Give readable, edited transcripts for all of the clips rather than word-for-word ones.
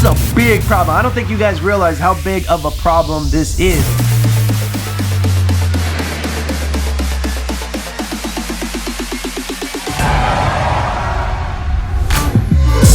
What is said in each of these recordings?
is a big problem. I don't think you guys realize how big of a problem this is.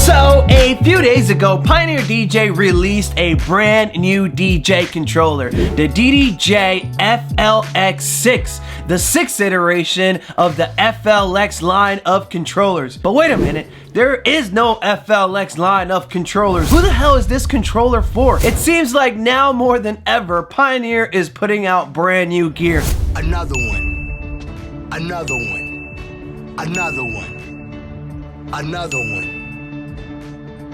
So, a few days ago, Pioneer DJ released a brand new DJ controller, the DDJ-FLX6, the 6th iteration of the FLX line of controllers. But wait a minute, there is no FLX line of controllers. Who the hell is this controller for? It seems like now more than ever, Pioneer is putting out brand new gear. Another one, another one, another one, another one.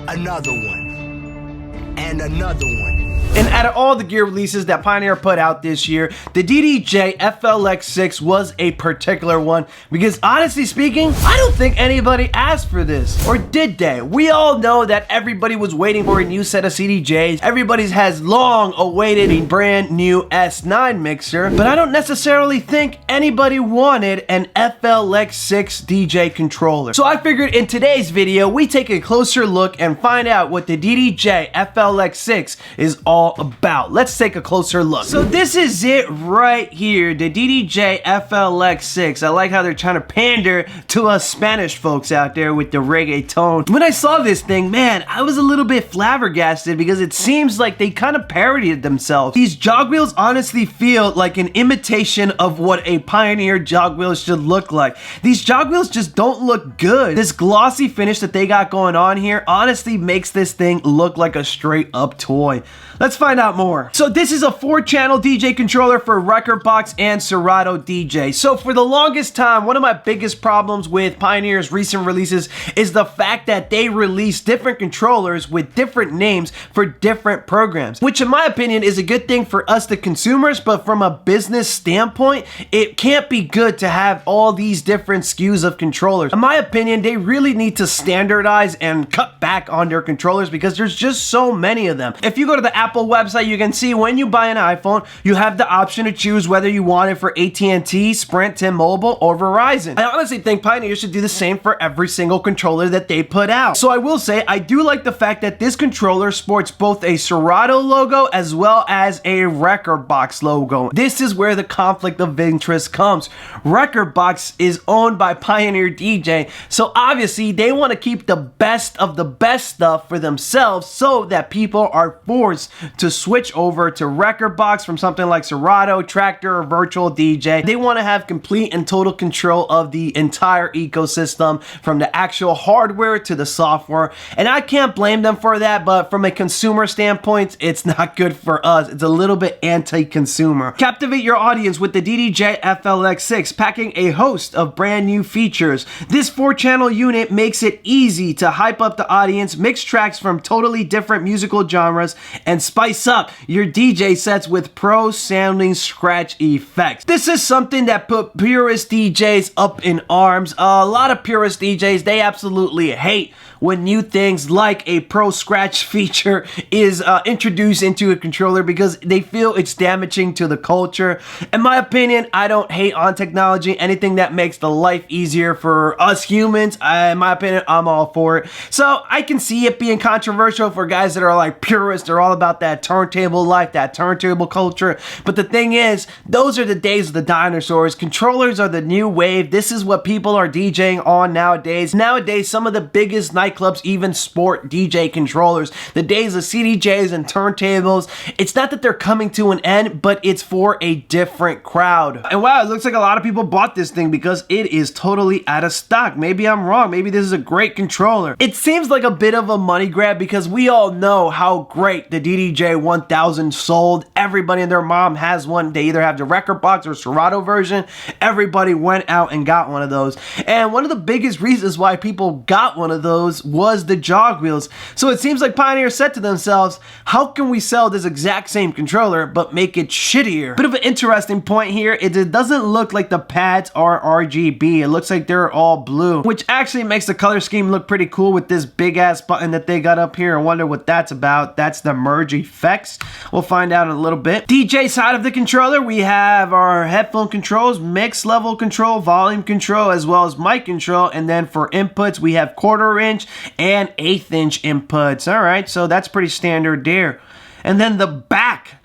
Another one, and another one. And out of all the gear releases that Pioneer put out this year, the DDJ-FLX6 was a particular one because honestly speaking, I don't think anybody asked for this. Or did they? We all know that everybody was waiting for a new set of CDJs. Everybody has long awaited a brand new S9 mixer, but I don't necessarily think anybody wanted an FLX6 DJ controller. So I figured in today's video, we take a closer look and find out what the DDJ-FLX6 is all about. Let's take a closer look. So this is it right here, the DDJ-FLX6. I like how they're trying to pander to us Spanish folks out there with the reggaeton. When I saw this thing, man, I was a little bit flabbergasted because it seems like they kind of parodied themselves. These jog wheels honestly feel like an imitation of what a Pioneer jog wheel should look like. These jog wheels just don't look good. This glossy finish that they got going on here honestly makes this thing look like a straight up toy. Let's find out more. So this is a 4-channel DJ controller for Rekordbox and Serato DJ. So for the longest time, one of my biggest problems with Pioneer's recent releases is the fact that they release different controllers with different names for different programs, which in my opinion is a good thing for us the consumers, but from a business standpoint, it can't be good to have all these different SKUs of controllers. In my opinion, they really need to standardize and cut back on their controllers because there's just so many of them. If you go to the Apple website, you can see when you buy an iPhone, you have the option to choose whether you want it for AT&T, Sprint, T-Mobile, or Verizon. I honestly think Pioneer should do the same for every single controller that they put out. So I will say, I do like the fact that this controller sports both a Serato logo as well as a Rekordbox logo. This is where the conflict of interest comes. Rekordbox is owned by Pioneer DJ, so obviously they want to keep the best of the best stuff for themselves so that people are forced to switch over to Rekordbox from something like Serato, Tractor, or Virtual DJ. They want to have complete and total control of the entire ecosystem from the actual hardware to the software, and I can't blame them for that, but from a consumer standpoint, it's not good for us. It's a little bit anti-consumer. Captivate your audience with the DDJ-FLX6, packing a host of brand new features. This 4-channel unit makes it easy to hype up the audience, mix tracks from totally different musical genres, and spice up your DJ sets with pro sounding scratch effects. This is something that put purist DJs up in arms. A lot of purist DJs, they absolutely hate when new things like a pro scratch feature is introduced into a controller because they feel it's damaging to the culture. In my opinion, I don't hate on technology. Anything that makes the life easier for us humans, in my opinion, I'm all for it. So I can see it being controversial for guys that are like purists. They're all about that turntable life, that turntable culture. But the thing is, those are the days of the dinosaurs. Controllers are the new wave. This is what people are DJing on nowadays. Nowadays, some of the biggest nightclubs even sport DJ controllers. The days of CDJs and turntables, it's not that they're coming to an end, but it's for a different crowd. And wow, it looks like a lot of people bought this thing because it is totally out of stock. Maybe I'm wrong. Maybe this is a great controller. It seems like a bit of a money grab because we all know how great the DDJ-1000 sold. Everybody and their mom has one. They either have the Rekordbox or Serato version. Everybody went out and got one of those. And one of the biggest reasons why people got one of those was the jog wheels. So it seems like Pioneer said to themselves, how can we sell this exact same controller but make it shittier? Bit of an interesting point here is it doesn't look like the pads are RGB. It looks like they're all blue, which actually makes the color scheme look pretty cool with this big ass button that they got up here. I wonder what that's about. That's the merge effects. We'll find out in a little bit. DJ side of the controller, we have our headphone controls, mix level control, volume control, as well as mic control. And then for inputs, we have 1/4 inch, inch and 1/8 inch inputs. All right, so that's pretty standard there. And then the back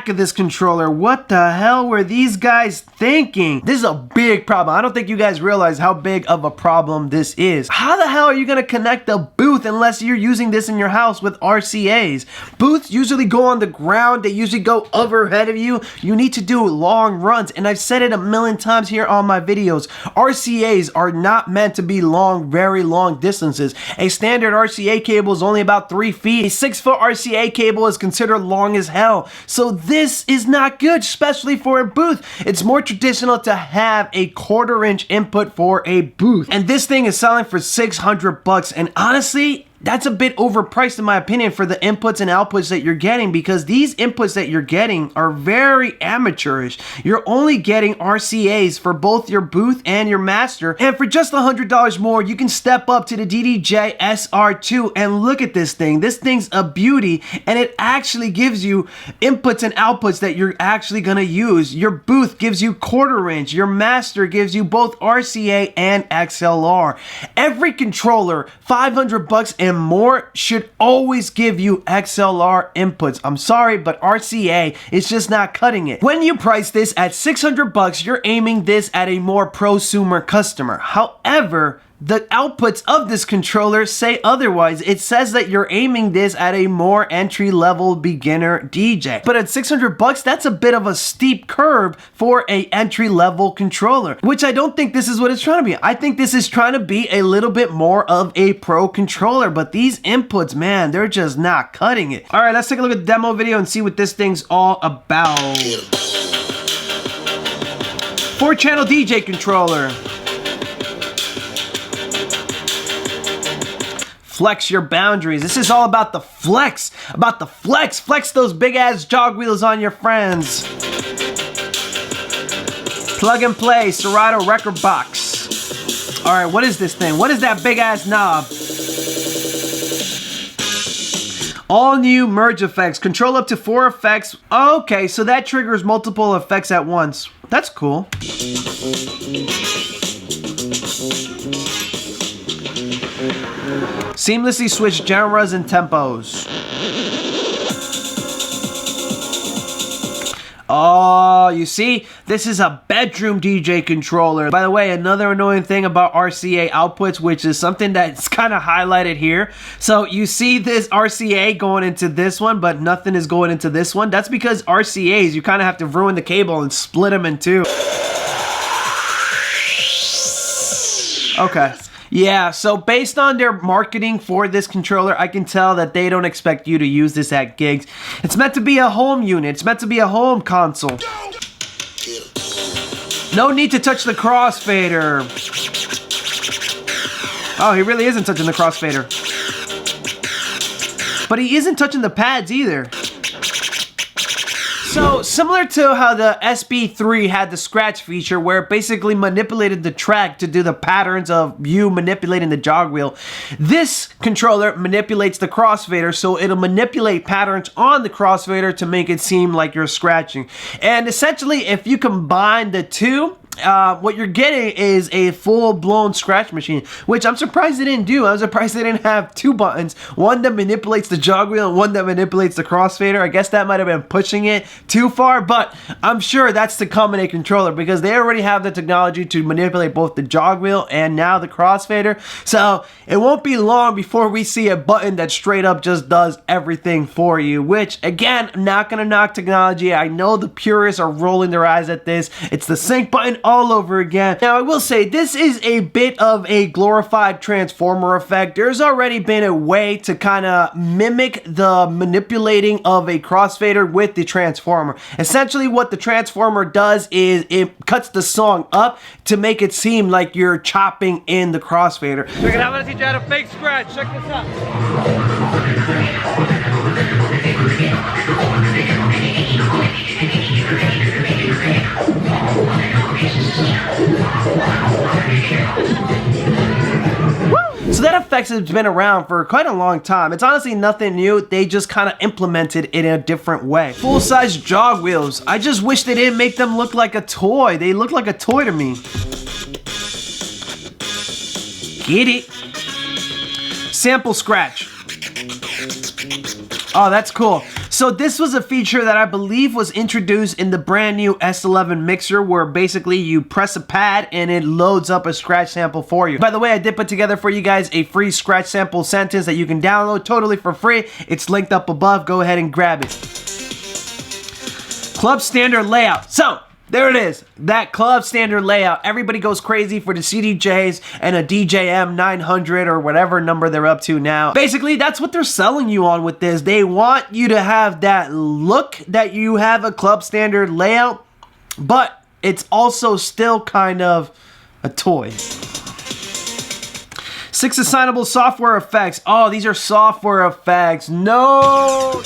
of this controller, what the hell were these guys thinking? This is a big problem. I don't think you guys realize how big of a problem this is. How the hell are you gonna connect a booth unless you're using this in your house with RCAs? Booths usually go on the ground, they usually go overhead of you. You need to do long runs, and I've said it a million times here on my videos. RCAs are not meant to be long, very long distances. A standard RCA cable is only about 3 feet. A 6-foot RCA cable is considered long as hell. So this is not good, especially for a booth. It's more traditional to have a 1/4 inch input for a booth. And this thing is selling for $600, and honestly, that's a bit overpriced in my opinion for the inputs and outputs that you're getting, because these inputs that you're getting are very amateurish. You're only getting RCAs for both your booth and your master, and for just $100 more, you can step up to the DDJ SR2 and look at this thing. This thing's a beauty, and it actually gives you inputs and outputs that you're actually gonna use. Your booth gives you 1/4 inch, your master gives you both RCA and XLR. Every controller, $500 and more, should always give you XLR inputs. I'm sorry, but RCA is just not cutting it. When you price this at $600, you're aiming this at a more prosumer customer. However, the outputs of this controller say otherwise. It says that you're aiming this at a more entry-level beginner DJ. But at $600, that's a bit of a steep curve for a entry-level controller, which I don't think this is what it's trying to be. I think this is trying to be a little bit more of a pro controller, but these inputs, man, they're just not cutting it. All right, let's take a look at the demo video and see what this thing's all about. 4-channel DJ controller. Flex your boundaries. This is all about the flex. Flex those big ass jog wheels on your friends. Plug and play, Serato record box. All right, what is this thing? What is that big ass knob? All new merge effects. Control up to 4 effects. Okay, so that triggers multiple effects at once. That's cool. Seamlessly switch genres and tempos. Oh, you see? This is a bedroom DJ controller. By the way, another annoying thing about RCA outputs, which is something that's kind of highlighted here. So you see this RCA going into this one, but nothing is going into this one. That's because RCAs, you kind of have to ruin the cable and split them in two. Okay. Yeah, so based on their marketing for this controller, I can tell that they don't expect you to use this at gigs. It's meant to be a home unit. It's meant to be a home console. No need to touch the crossfader. Oh, he really isn't touching the crossfader. But he isn't touching the pads either. So, similar to how the SB3 had the scratch feature where it basically manipulated the track to do the patterns of you manipulating the jog wheel, this controller manipulates the crossfader, so it'll manipulate patterns on the crossfader to make it seem like you're scratching. And essentially, if you combine the two, what you're getting is a full-blown scratch machine, which I'm surprised they didn't do. I'm surprised they didn't have 2 buttons, one that manipulates the jog wheel and one that manipulates the crossfader. I guess that might have been pushing it too far, but I'm sure that's to come in a controller because they already have the technology to manipulate both the jog wheel and now the crossfader. So it won't be long before we see a button that straight up just does everything for you, which again, I'm not gonna knock technology. I know the purists are rolling their eyes at this. It's the sync button all over again. Now I will say this is a bit of a glorified transformer effect. There's already been a way to kind of mimic the manipulating of a crossfader with the transformer. Essentially what the transformer does is it cuts the song up to make it seem like you're chopping in the crossfader. Check it out, I'm gonna teach you how to fake scratch. Check this out. So that effect has been around for quite a long time. It's honestly nothing new. They just kind of implemented it in a different way. Full-size jog wheels. I just wish they didn't make them look like a toy. They look like a toy to me. Get it? sample scratch. Oh, that's cool. So this was a feature that I believe was introduced in the brand new S11 mixer, where basically you press a pad and it loads up a scratch sample for you. By the way, I did put together for you guys a free scratch sample sentence that you can download totally for free. It's linked up above. Go ahead and grab it. Club standard layout. So there it is, that club standard layout. Everybody goes crazy for the CDJs and a DJM-900 or whatever number they're up to now. Basically, that's what they're selling you on with this. They want you to have that look that you have a club standard layout, but it's also still kind of a toy. 6 assignable software effects. Oh, these are software effects. No!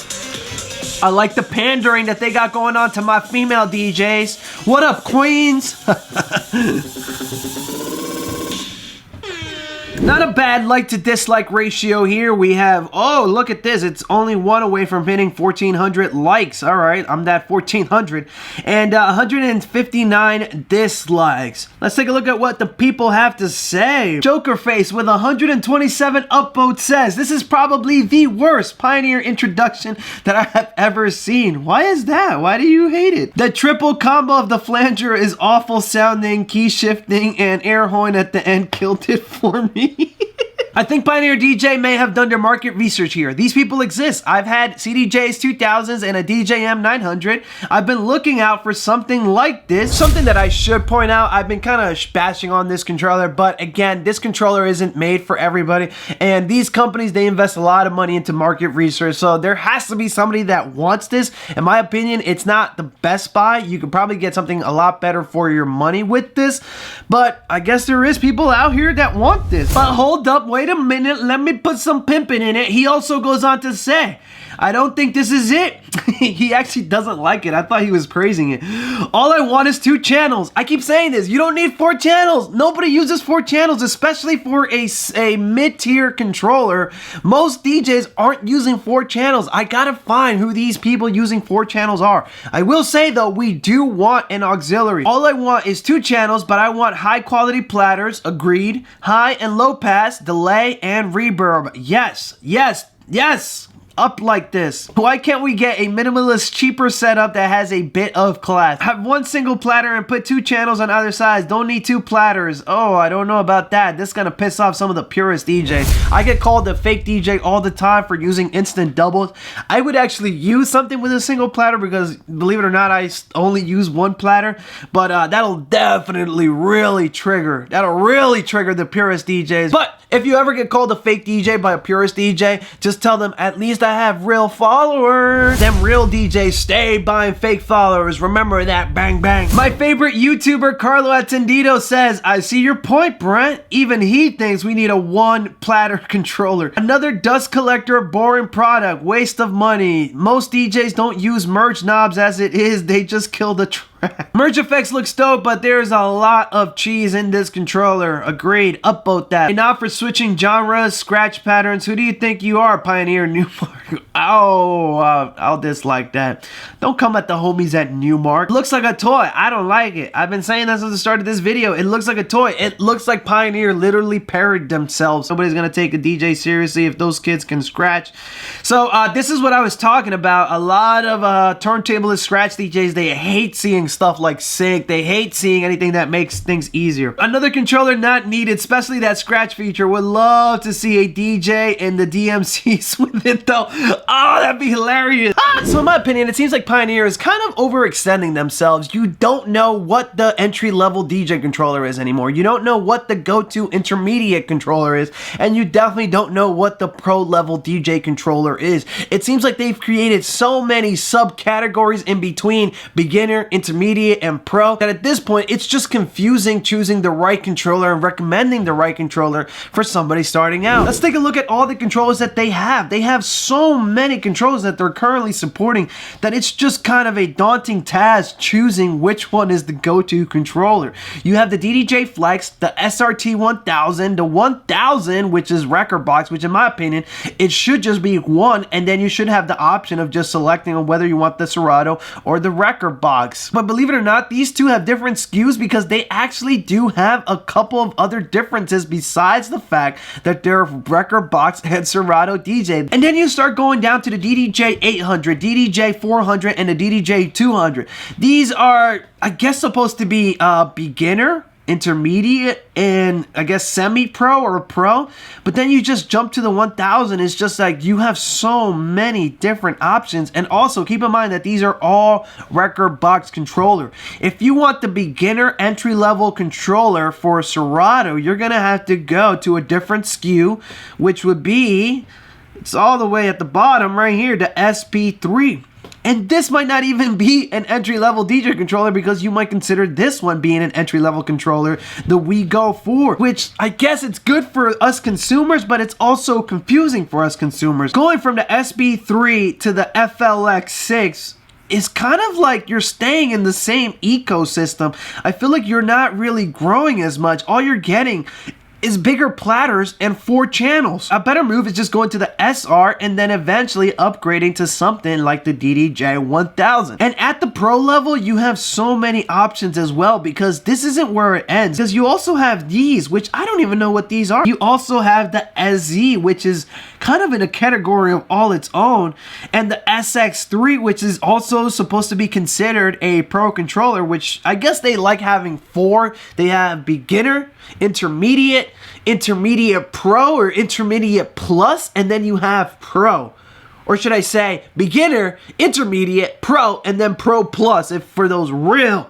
I like the pandering that they got going on to my female DJs. What up, queens? Not a bad like to dislike ratio here. We have, oh, look at this. It's only 1 away from hitting 1,400 likes. All right, I'm that 1,400. And 159 dislikes. Let's take a look at what the people have to say. Joker Face with 127 upvotes says, this is probably the worst Pioneer introduction that I have ever seen. Why is that? Why do you hate it? The triple combo of the flanger is awful sounding, key shifting, and air horn at the end killed it for me. I think Pioneer DJ may have done their market research here. These people exist. I've had CDJs 2000s and a DJM-900. I've been looking out for something like this. Something that I should point out, I've been kind of bashing on this controller, but again, this controller isn't made for everybody. And these companies, they invest a lot of money into market research. So there has to be somebody that wants this. In my opinion, it's not the best buy. You could probably get something a lot better for your money with this. But I guess there is people out here that want this. But hold up, wait a minute, let me put some pimping in it. He also goes on to say, I don't think this is it. He actually doesn't like it. I thought he was praising it. All I want is 2 channels. I keep saying this. You don't need 4 channels. Nobody uses 4 channels, especially for a mid-tier controller. Most DJs aren't using 4 channels. I gotta find who these people using 4 channels are. I will say though, we do want an auxiliary. All I want is 2 channels, but I want high quality platters. Agreed. High and low pass, delay, and reverb. Yes, yes, yes. Up like this. Why can't we get a minimalist, cheaper setup that has a bit of class? Have 1 single platter and put 2 channels on either sides. Don't need 2 platters. Oh, I don't know about that. This is gonna piss off some of the purist DJs. I get called the fake DJ all the time for using instant doubles. I would actually use something with a single platter because, believe it or not, I only use 1 platter. But that'll definitely really trigger. That'll really trigger the purist DJs. But if you ever get called a fake DJ by a purist DJ, just tell them, at least I have real followers. Them real DJs stay buying fake followers. Remember that, bang bang. My favorite YouTuber, Carlo Attendido, says, I see your point, Brent. Even he thinks we need a 1 platter controller. Another dust collector, boring product, waste of money. Most DJs don't use merge knobs as it is. They just kill the track. Merge effects looks dope, but there's a lot of cheese in this controller. Agreed. Upvote that. And now for switching genres, scratch patterns. Who do you think you are, Pioneer Newmark? Oh, I'll dislike that. Don't come at the homies at Newmark. Looks like a toy. I don't like it. I've been saying that since the start of this video. It looks like a toy. It looks like Pioneer literally parodied themselves. Nobody's gonna take a DJ seriously if those kids can scratch. So this is what I was talking about. A lot of turntablist scratch DJs, they hate seeing stuff like sync. They hate seeing anything that makes things easier. Another controller not needed, especially that scratch feature. Would love to see a DJ in the DMCs with it though. Oh, that'd be hilarious. So in my opinion, it seems like Pioneer is kind of overextending themselves. You don't know what the entry-level DJ controller is anymore. You don't know what the go-to intermediate controller is, and you definitely don't know what the pro-level DJ controller is. It seems like they've created so many subcategories in between beginner, intermediate, and pro that at this point, it's just confusing choosing the right controller and recommending the right controller for somebody starting out. Let's take a look at all the controllers that they have. They have so many controllers that they're currently supporting that it's just kind of a daunting task choosing which one is the go-to controller. You have the DDJ-FLX, the SRT-1000, the 1000, which is record box, which in my opinion, it should just be one, and then you should have the option of just selecting on whether you want the Serato or the record box. But believe it or not, these two have different SKUs because they actually do have a couple of other differences besides the fact that they're record box and Serato DJ. And then you start going down to the DDJ-800, DDJ-400, and the DDJ-200. These are, I guess, supposed to be beginner, intermediate, and I guess semi-pro or pro, but then you just jump to the 1000. It's just like you have so many different options. And also keep in mind that these are all record box controller. If you want the beginner entry-level controller for Serato, you're gonna have to go to a different SKU, which would be, it's all the way at the bottom right here, the SP3. And this might not even be an entry-level DJ controller because you might consider this one being an entry-level controller, the We Go 4, which I guess it's good for us consumers, but it's also confusing for us consumers. Going from the SB3 to the FLX6 is kind of like you're staying in the same ecosystem. I feel like you're not really growing as much. All you're getting is bigger platters and 4 channels. A better move is just going to the SR and then eventually upgrading to something like the DDJ-1000. And at the pro level, you have so many options as well, because this isn't where it ends. Because you also have these, which I don't even know what these are. You also have the SZ, which is kind of in a category of all its own, and the SX3, which is also supposed to be considered a pro controller, which I guess they like having 4. They have beginner, intermediate, intermediate pro, or intermediate plus, and then you have pro. Or should I say beginner, intermediate, pro, and then pro plus if for those real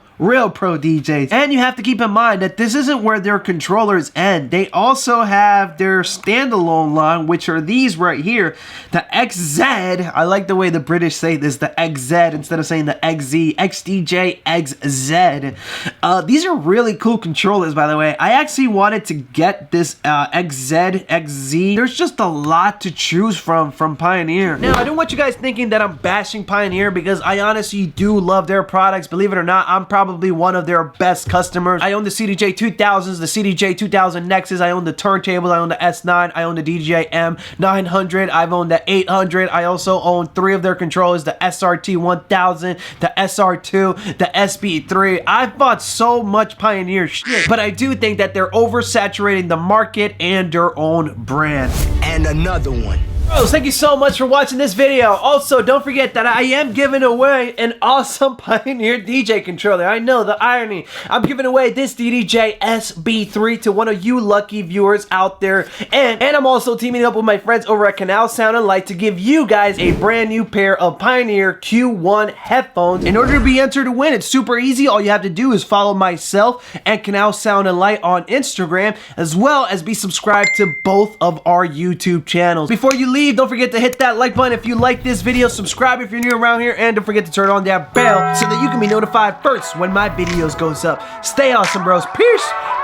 pro DJs. And you have to keep in mind that this isn't where their controllers end. They also have their standalone line, which are these right here, the XZ. I like the way the British say this, the XZ, instead of saying the XZ, XDJ XZ. These are really cool controllers, by the way. I actually wanted to get this XZ, XZ. There's just a lot to choose from Pioneer. Now, I don't want you guys thinking that I'm bashing Pioneer, because I honestly do love their products. Believe it or not, I'm probably one of their best customers. I own the CDJ-2000s, the CDJ-2000 Nexus, I own the turntables, I own the S9, I own the DJM-900, I've owned the 800, I also own 3 of their controllers, the SRT-1000, the SR2, the SB3. I've bought so much Pioneer shit, but I do think that they're oversaturating the market and their own brand. And another one. Bros, thank you so much for watching this video. Also, don't forget that I am giving away an awesome Pioneer DJ controller. I know, the irony. I'm giving away this DDJ SB3 to one of you lucky viewers out there. And I'm also teaming up with my friends over at Canal Sound and Light to give you guys a brand new pair of Pioneer Q1 headphones. In order to be entered to win, it's super easy. All you have to do is follow myself and Canal Sound and Light on Instagram, as well as be subscribed to both of our YouTube channels. Before you leave, don't forget to hit that like button if you like this video, subscribe if you're new around here, and don't forget to turn on that bell so that you can be notified first when my videos goes up. Stay awesome, bros. Peace.